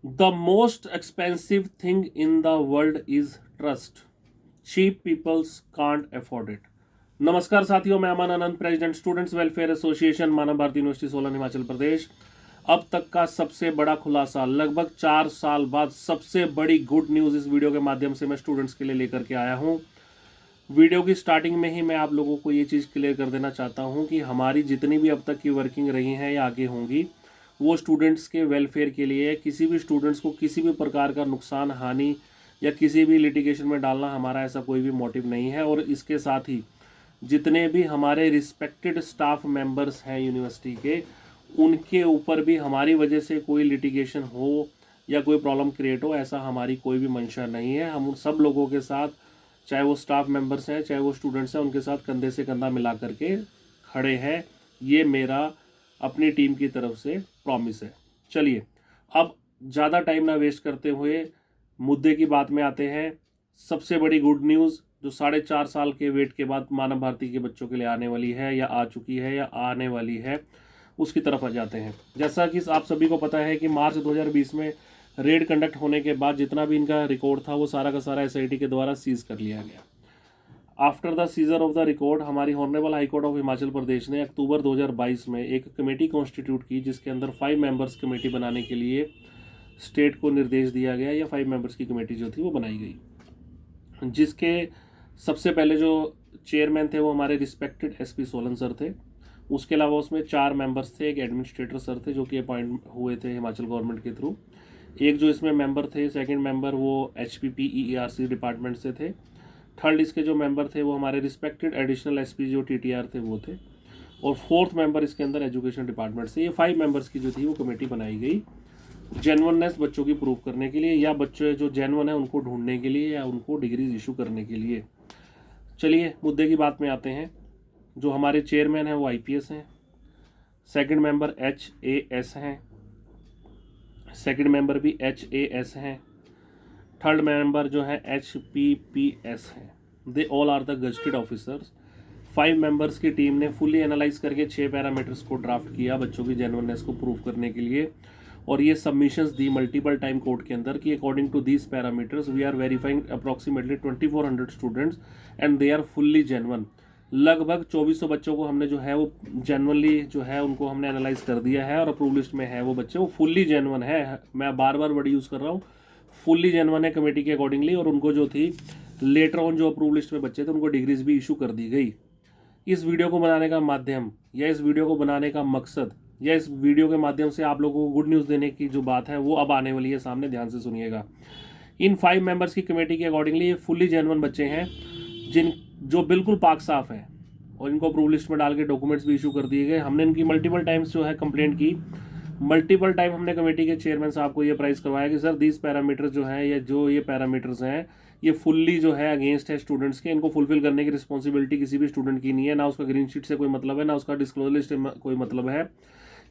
The most expensive thing in the world is trust. Cheap peoples can't afford it. नमस्कार साथियों, मैं Aman Anand, president students welfare association, मानव Bharti university Solan, Himachal Pradesh. अब तक का सबसे बड़ा खुलासा, लगभग 4 साल बाद सबसे बड़ी गुड न्यूज़ इस वीडियो के माध्यम से मैं स्टूडेंट्स के लिए लेकर के आया हूँ। वीडियो की स्टार्टिंग में ही मैं आप लोगों को ये चीज़ क्लियर कर देना चाहता हूँ कि हमारी जितनी भी अब तक की वर्किंग रही हैं या आगे होंगी, वो स्टूडेंट्स के वेलफेयर के लिए है। किसी भी स्टूडेंट्स को किसी भी प्रकार का नुकसान, हानि या किसी भी लिटिगेशन में डालना हमारा ऐसा कोई भी मोटिव नहीं है। और इसके साथ ही जितने भी हमारे रिस्पेक्टेड स्टाफ मेंबर्स हैं यूनिवर्सिटी के, उनके ऊपर भी हमारी वजह से कोई लिटिगेशन हो या कोई प्रॉब्लम क्रिएट हो, ऐसा हमारी कोई भी मंशा नहीं है। हम उन सब लोगों के साथ, चाहे वो स्टाफ मेंबर्स हैं चाहे वो स्टूडेंट्स हैं, उनके साथ कंधे से कंधा मिला करके खड़े हैं। ये मेरा अपनी टीम की तरफ से प्रॉमिस है। चलिए, अब ज़्यादा टाइम ना वेस्ट करते हुए मुद्दे की बात में आते हैं। सबसे बड़ी गुड न्यूज़ जो 4.5 साल के वेट के बाद मानव भारती के बच्चों के लिए आने वाली है, या आ चुकी है या आने वाली है, उसकी तरफ आ जाते हैं। जैसा कि आप सभी को पता है कि मार्च 2020 में रेड कंडक्ट होने के बाद जितना भी इनका रिकॉर्ड था वो सारा का सारा एसआईटी के द्वारा सीज कर लिया गया। After the seizure of the record, हमारी honourable High Court of Himachal Pradesh ने अक्टूबर 2022 में एक कमेटी कॉन्स्टिट्यूट की, जिसके अंदर 5 मेंबर्स कमेटी बनाने के लिए स्टेट को निर्देश दिया गया, या 5 मेंबर्स की कमेटी जो थी वो बनाई गई, जिसके सबसे पहले जो चेयरमैन थे वो हमारे रिस्पेक्टेड एसपी सोलन सर थे। उसके अलावा उसमें 4 मेंबर्स थे। एक एडमिनिस्ट्रेटर सर थे जो कि अपॉइंट हुए थे हिमाचल गवर्नमेंट के थ्रू। एक जो इसमें मेंबर थे, सेकंड मेंबर, वो HPPERC डिपार्टमेंट से थे। थर्ड इसके जो मेंबर थे वो हमारे रिस्पेक्टेड एडिशनल एसपी जो TTR थे वो थे। और फोर्थ मेंबर इसके अंदर एजुकेशन डिपार्टमेंट से। ये 5 मेंबर्स की जो थी वो कमेटी बनाई गई, जेन्युइननेस बच्चों की प्रूव करने के लिए, या बच्चे जो जेन्युइन है उनको ढूंढने के लिए, या उनको डिग्रीज इशू करने के लिए। चलिए मुद्दे की बात में आते हैं। जो हमारे चेयरमैन हैं वो IPS हैं, सेकंड मेंबर HAS हैं, सेकंड मेंबर भी HAS हैं, थर्ड मेंबर जो है HPPS हैं। They all are the gazetted officers. 5 members की टीम ने फुली एनालाइज करके 6 पैरामीटर्स को ड्राफ्ट किया बच्चों की जेन्युइननेस को प्रूव करने के लिए, और ये सबमिशंस दी मल्टीपल टाइम कोर्ट के अंदर कि according to these parameters we are verifying approximately 2400 students and they are fully genuine. लगभग 2400 बच्चों को हमने जो है वो जेन्युइनली जो है उनको हमने एनालाइज कर दिया है, और अप्रूव लिस्ट में है वो बच्चे, वो फुल्ली जेन्युइन है। मैं बार बार वर्ड यूज़ कर रहा हूँ, फुल्ली जेन्युइन है कमेटी के अकॉर्डिंगली। और उनको जो थी लेटर ऑन जो अप्रूव लिस्ट में बच्चे थे उनको डिग्रीज भी इशू कर दी गई। इस वीडियो को बनाने का माध्यम, या इस वीडियो को बनाने का मकसद, या इस वीडियो के माध्यम से आप लोगों को गुड न्यूज़ देने की जो बात है वो अब आने वाली है सामने, ध्यान से सुनिएगा। इन 5 मेंबर्स की कमेटी के अकॉर्डिंगली ये फुल्ली जेन्युइन बच्चे हैं, जो बिल्कुल पाक साफ हैं, और इनको अप्रूव लिस्ट में डाल के डॉक्यूमेंट्स भी इशू कर दिए गए। हमने इनकी मल्टीपल टाइम्स जो है कंप्लेंट की, मल्टीपल टाइम हमने कमेटी के चेयरमैन साहब को ये प्राइस करवाया कि सर दीज पैरामीटर्स जो हैं, या जो ये पैरामीटर्स हैं, ये फुल्ली जो है अगेंस्ट है स्टूडेंट्स के। इनको फुलफिल करने की रिस्पॉन्सिबिलिटी किसी भी स्टूडेंट की नहीं है, ना उसका ग्रीन शीट से कोई मतलब है, ना उसका डिस्क्लोजर लिस्ट से कोई मतलब है।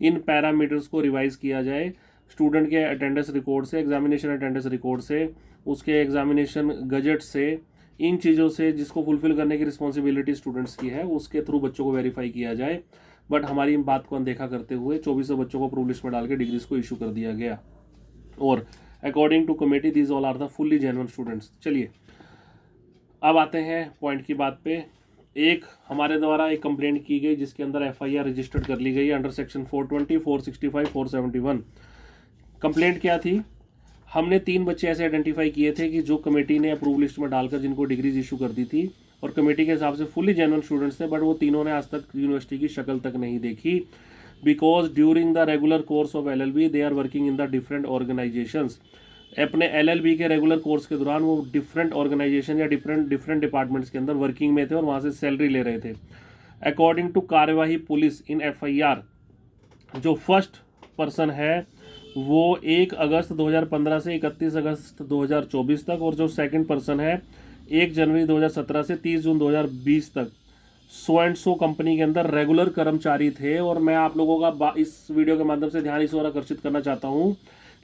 इन पैरामीटर्स को रिवाइज किया जाए स्टूडेंट के अटेंडेंस रिकॉर्ड से, एग्जामिनेशन अटेंडेंस रिकॉर्ड से, उसके एग्जामिनेशन गजट से, इन चीज़ों से जिसको फुलफिल करने की रिस्पॉन्सिबिलिटी स्टूडेंट्स की है उसके थ्रू बच्चों को वेरीफाई किया जाए। बट हमारी इन बात को अनदेखा करते हुए 2400 बच्चों को अप्रूव लिस्ट में डाल के डिग्रीज को इशू कर दिया गया। और according to committee these all are the fully genuine students. चलिए अब आते हैं पॉइंट की बात पे। एक हमारे द्वारा एक कंप्लेंट की गई जिसके अंदर FIR रजिस्टर्ड कर ली गई अंडर सेक्शन 420, 465, 471। कंप्लेंट क्या थी? हमने 3 बच्चे ऐसे आइडेंटिफाई किए थे कि जो कमेटी ने अप्रूव लिस्ट में डालकर जिनको डिग्रीज इशू कर दी थी, और कमेटी के हिसाब से फुली जेन्युइन स्टूडेंट्स थे, बट वो तीनों ने आज तक यूनिवर्सिटी की शक्ल तक नहीं देखी। Because during the regular course of LLB they are working in the different organisations. अपने LLB के रेगुलर कोर्स के दौरान वो डिफरेंट ऑर्गेनाइजेशन या डिफरेंट डिपार्टमेंट्स के अंदर वर्किंग में थे और वहाँ से सैलरी ले रहे थे। अकॉर्डिंग टू कार्यवाही पुलिस इन FIR, जो फर्स्ट पर्सन है वो 1 अगस्त 2015 से 31 अगस्त 2024 तक, और जो सेकंड पर्सन है 1 जनवरी 2017 से 30 जून 2020 तक सो एंड सो कंपनी के अंदर रेगुलर कर्मचारी थे। और मैं आप लोगों का इस वीडियो के माध्यम से ध्यान इस ओर आकर्षित करना चाहता हूं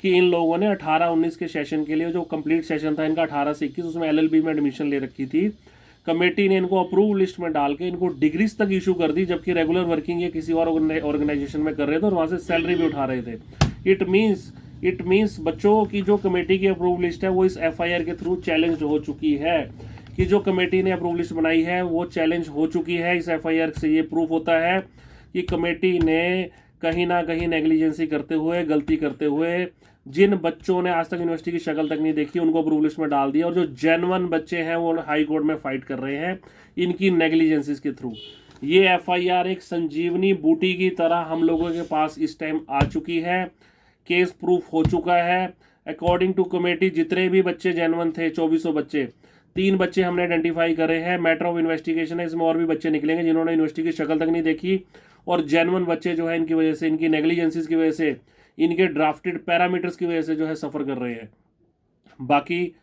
कि इन लोगों ने 18-19 के सेशन के लिए, जो कंप्लीट सेशन था इनका 18 से 21, उसमें LLB में एडमिशन ले रखी थी। कमेटी ने इनको अप्रूव लिस्ट में डाल के इनको डिग्रीज तक इशू कर दी, जबकि रेगुलर वर्किंग ये किसी और ऑर्गेनाइजेशन में कर रहे थे और वहाँ से सैलरी भी उठा रहे थे। इट मीन्स इट मीन्स बच्चों की जो कमेटी की अप्रूव लिस्ट है वो इस एफआईआर के थ्रू चैलेंज हो चुकी है, कि जो कमेटी ने अप्रूव लिस्ट बनाई है वो चैलेंज हो चुकी है। इस एफआईआर से ये प्रूफ होता है कि कमेटी ने कहीं ना कहीं नेग्लिजेंसी करते हुए, गलती करते हुए, जिन बच्चों ने आज तक यूनिवर्सिटी की शक्ल तक नहीं देखी उनको अप्रूव लिस्ट में डाल दिया, और जो जेन्युइन बच्चे हैं वो हाई कोर्ट में फाइट कर रहे हैं इनकी नेग्लिजेंसीज के थ्रू। ये एफआईआर एक संजीवनी बूटी की तरह हम लोगों के पास इस टाइम आ चुकी है। केस प्रूफ हो चुका है। अकॉर्डिंग टू कमेटी जितने भी बच्चे जेन्युइन थे 2400 बच्चे, 3 बच्चे हमने आइडेंटिफाई करे हैं। मैटर ऑफ इन्वेस्टिगेशन है, इसमें और भी बच्चे निकलेंगे जिन्होंने यूनिवर्सिटी की शक्ल तक नहीं देखी, और जेन्युइन बच्चे जो है इनकी वजह से, इनकी नेग्लिजेंसीज की वजह से, इनके ड्राफ्टेड पैरामीटर्स की वजह से जो है सफ़र कर रहे हैं। बाकी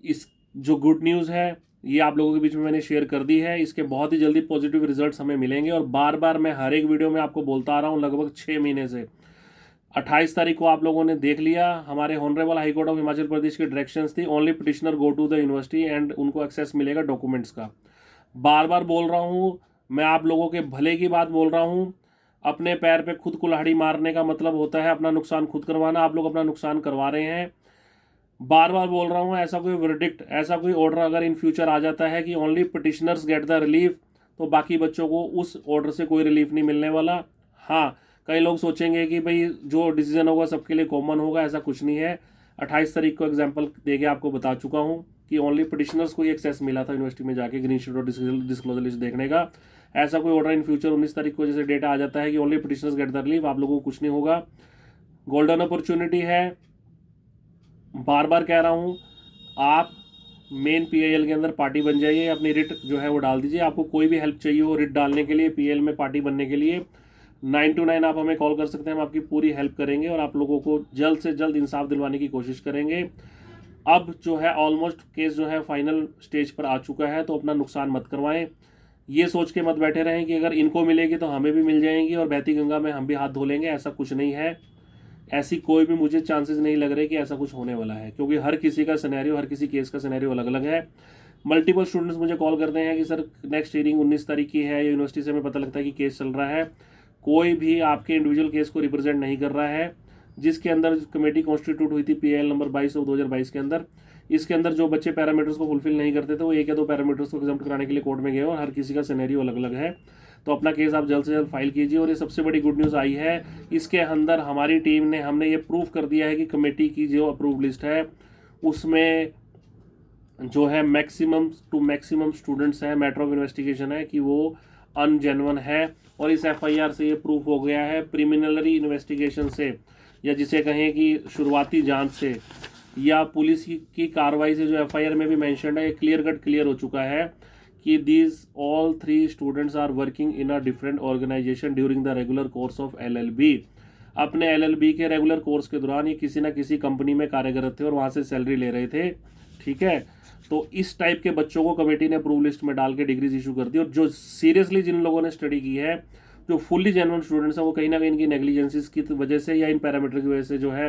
इस जो गुड न्यूज़ है ये आप लोगों के बीच में मैंने शेयर कर दी है। इसके बहुत ही जल्दी पॉजिटिव रिजल्ट्स हमें मिलेंगे, और बार बार मैं हर एक वीडियो में आपको बोलता आ रहा हूँ लगभग 6 महीने से। 28 तारीख को आप लोगों ने देख लिया, हमारे honourable High Court of Himachal Pradesh की डायरेक्शंस थी, only petitioner go to the university and उनको एक्सेस मिलेगा डॉक्यूमेंट्स का। बार बार बोल रहा हूँ, मैं आप लोगों के भले की बात बोल रहा हूँ। अपने पैर पे खुद कुल्हाड़ी मारने का मतलब होता है अपना नुकसान खुद करवाना। आप लोग अपना नुकसान करवा रहे हैं। बार बार बोल रहा हूँ, ऐसा कोई वर्डिक्ट, ऐसा कोई ऑर्डर अगर इन फ्यूचर आ जाता है कि only petitioners get the relief, तो बाकी बच्चों को उस ऑर्डर से कोई रिलीफ नहीं मिलने वाला। हाँ, कई लोग सोचेंगे कि भाई जो डिसीजन होगा सबके लिए कॉमन होगा, ऐसा कुछ नहीं है। 28 तारीख को एग्जाम्पल देके आपको बता चुका हूँ कि ओनली पिटिशनर्स को ही एक्सेस मिला था यूनिवर्सिटी में जाके ग्रीन शीट और डिस्क्लोजर लिस्ट देखने का। ऐसा कोई ऑर्डर इन फ्यूचर 19 तारीख को जैसे डेटा आ जाता है कि only petitioners get the relief, आप लोगों को कुछ नहीं होगा। गोल्डन अपॉर्चुनिटी है, बार बार कह रहा हूँ, आप मेन पीआईएल के अंदर पार्टी बन जाइए, अपनी रिट जो है वो डाल दीजिए। आपको कोई भी हेल्प चाहिए हो रिट डालने के लिए, पीएल में पार्टी बनने के लिए, 9 to 9 आप हमें कॉल कर सकते हैं, हम आपकी पूरी हेल्प करेंगे और आप लोगों को जल्द से जल्द इंसाफ दिलवाने की कोशिश करेंगे। अब जो है ऑलमोस्ट केस जो है फाइनल स्टेज पर आ चुका है, तो अपना नुकसान मत करवाएं। ये सोच के मत बैठे रहें कि अगर इनको मिलेगी तो हमें भी मिल जाएंगी और बहती गंगा में हम भी हाथ धो लेंगे। ऐसा कुछ नहीं है, ऐसी कोई भी मुझे चांसेस नहीं लग रहे कि ऐसा कुछ होने वाला है, क्योंकि हर किसी का सिनेरियो, हर किसी केस का सिनेरियो अलग अलग है। मल्टीपल स्टूडेंट्स मुझे कॉल करते हैं कि सर नेक्स्ट हियरिंग 19 तारीख की है, या यूनिवर्सिटी से हमें पता लगता है कि केस चल रहा है। कोई भी आपके इंडिविजुअल केस को रिप्रेजेंट नहीं कर रहा है। जिसके अंदर कमेटी कॉन्स्टिट्यूट हुई थी पीएल नंबर 22 और 2022 के अंदर, इसके अंदर जो बच्चे पैरामीटर्स को फुलफिल नहीं करते थे वो 1 या 2 पैरामीटर्स को एग्जाम्प्ट कराने के लिए कोर्ट में गए, और हर किसी का सिनेरियो अलग अलग है। तो अपना केस आप जल्द से जल्द फाइल कीजिए। और ये सबसे बड़ी गुड न्यूज़ आई है, इसके अंदर हमारी टीम ने, हमने ये प्रूफ कर दिया है कि कमेटी की जो अप्रूव लिस्ट है उसमें जो है मैक्सिमम टू मैक्सिमम स्टूडेंट्स हैं, मैटर ऑफ इन्वेस्टिगेशन है कि वो अनजेन्युइन है। और इस एफआईआर से ये प्रूफ हो गया है, प्रिलिमिनरी इन्वेस्टिगेशन से, या जिसे कहें कि शुरुआती जांच से, या पुलिस की कार्रवाई से, जो एफआईआर में भी मेंशन्ड है, क्लियर कट क्लियर हो चुका है कि these all 3 students are working in a different organisation during the regular course of LLB. अपने एलएलबी के रेगुलर कोर्स के दौरान ये किसी ना किसी कंपनी में कार्यरत थे और वहाँ से सैलरी ले रहे थे। ठीक है, तो इस टाइप के बच्चों को कमेटी ने अप्रूव लिस्ट में डाल के डिग्रीज इशू कर दी। और जो सीरियसली जिन लोगों ने स्टडी की है, जो फुल्ली जेन्युइन स्टूडेंट्स हैं, वो कहीं ना कहीं इनकी नेग्लिजेंसीज की वजह से या इन पैरामीटर की वजह से जो है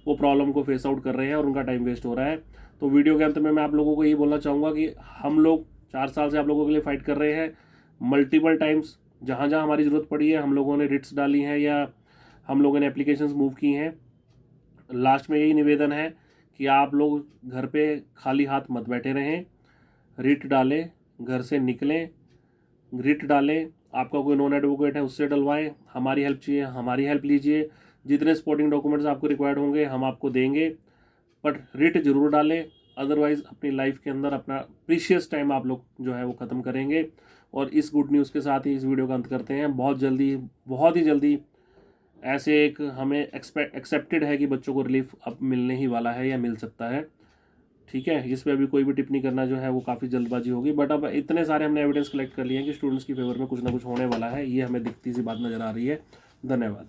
वो प्रॉब्लम को फेस आउट कर रहे हैं और उनका टाइम वेस्ट हो रहा है। तो वीडियो के अंत में मैं आप लोगों को यही बोलना चाहूँगा कि हम लोग 4 साल से आप लोगों के लिए फाइट कर रहे हैं। मल्टीपल टाइम्स जहाँ जहाँ हमारी ज़रूरत पड़ी है हम लोगों ने रिट्स डाली हैं या हम लोगों ने एप्लीकेशंस मूव की हैं। लास्ट में यही निवेदन है कि आप लोग घर पे खाली हाथ मत बैठे रहें, रिट डालें, घर से निकलें, रिट डालें। आपका कोई नॉन एडवोकेट है उससे डलवाएं, हमारी हेल्प चाहिए हमारी हेल्प लीजिए। जितने सपोर्टिंग डॉक्यूमेंट्स आपको रिक्वायर्ड होंगे हम आपको देंगे, बट रिट जरूर डालें। अदरवाइज़ अपनी लाइफ के अंदर अपना प्रीशियस टाइम आप लोग जो है वो ख़त्म करेंगे। और इस गुड न्यूज़ के साथ ही इस वीडियो का अंत करते हैं। बहुत जल्दी, बहुत ही जल्दी ऐसे एक हमें एक्सेप्टेड है कि बच्चों को रिलीफ अब मिलने ही वाला है या मिल सकता है। ठीक है, इस पर अभी कोई भी टिप्पणी करना जो है वो काफ़ी जल्दबाजी होगी, बट अब इतने सारे हमने एविडेंस कलेक्ट कर लिए हैं कि स्टूडेंट्स की फेवर में कुछ ना कुछ होने वाला है, ये हमें दिखती सी बात नज़र आ रही है। धन्यवाद।